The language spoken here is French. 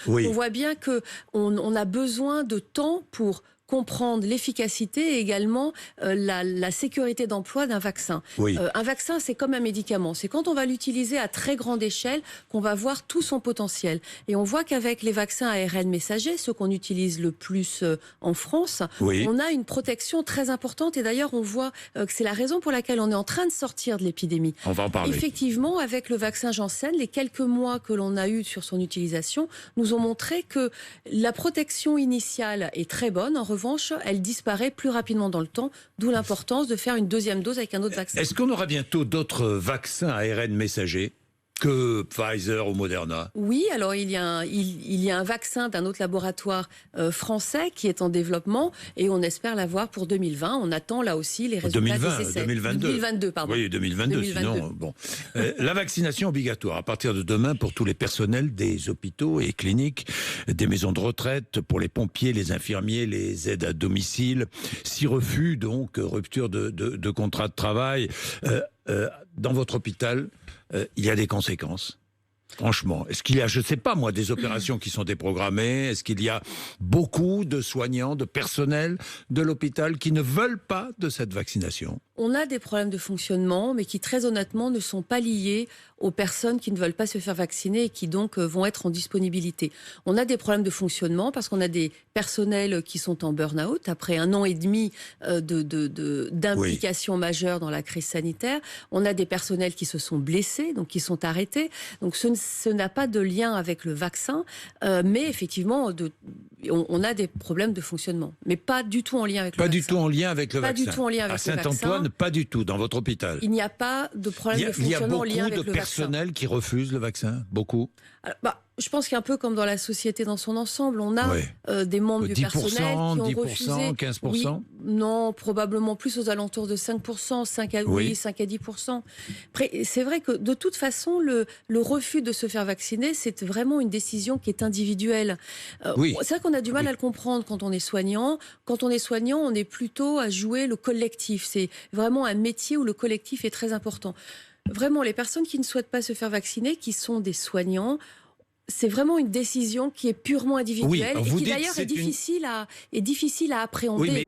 Oui. On voit bien qu'on a besoin de temps pour comprendre l'efficacité et également la sécurité d'emploi d'un vaccin. Oui. Un vaccin, c'est comme un médicament. C'est quand on va l'utiliser à très grande échelle qu'on va voir tout son potentiel. Et on voit qu'avec les vaccins ARN messagers, ceux qu'on utilise le plus en France, Oui. on a une protection très importante. Et d'ailleurs, on voit que c'est la raison pour laquelle on est en train de sortir de l'épidémie. On va en parler. Effectivement, avec le vaccin Janssen, les quelques mois que l'on a eu sur son utilisation nous ont montré que la protection initiale est très bonne. En revanche, elle disparaît plus rapidement dans le temps, d'où l'importance de faire une deuxième dose avec un autre vaccin. Est-ce qu'on aura bientôt d'autres vaccins ARN messagers que Pfizer ou Moderna? Oui, alors il y a un vaccin d'un autre laboratoire français qui est en développement et on espère l'avoir pour 2020. On attend là aussi les résultats des essais. 2022, pardon. Oui, 2022. Sinon, bon. La vaccination obligatoire à partir de demain pour tous les personnels des hôpitaux et cliniques, des maisons de retraite, pour les pompiers, les infirmiers, les aides à domicile. Si refus, donc rupture de contrat de travail, dans votre hôpital, il y a des conséquences. Franchement, est-ce qu'il y a, je ne sais pas moi, des opérations qui sont déprogrammées? Est-ce qu'il y a beaucoup de soignants, de personnel de l'hôpital qui ne veulent pas de cette vaccination? On a des problèmes de fonctionnement, mais qui très honnêtement ne sont pas liés aux personnes qui ne veulent pas se faire vacciner et qui donc vont être en disponibilité. On a des problèmes de fonctionnement parce qu'on a des personnels qui sont en burn-out après 1 an et demi d'implication majeure dans la crise sanitaire. On a des personnels qui se sont blessés, donc qui sont arrêtés. Donc ce n'a pas de lien avec le vaccin, mais effectivement, on a des problèmes de fonctionnement, mais pas du tout en lien avec le vaccin. Pas du tout en lien avec le vaccin. Pas du tout en lien avec le vaccin. À Saint-Antoine, pas du tout, dans votre hôpital. Il n'y a pas de problème de fonctionnement en lien avec le vaccin. Il y a beaucoup de personnel qui refuse le vaccin. Beaucoup. Alors, je pense qu'un peu comme dans la société dans son ensemble, on a des membres du personnel qui ont 10%, refusé. 15%. Oui, non, probablement plus aux alentours de 5%, 5 à 10%. Après, c'est vrai que de toute façon, le refus de se faire vacciner, c'est vraiment une décision qui est individuelle. C'est vrai qu'on a du mal à le comprendre quand on est soignant. Quand on est soignant, on est plutôt à jouer le collectif. C'est vraiment un métier où le collectif est très important. Vraiment, les personnes qui ne souhaitent pas se faire vacciner, qui sont des soignants, c'est vraiment une décision qui est purement individuelle et qui d'ailleurs est difficile à appréhender. Oui,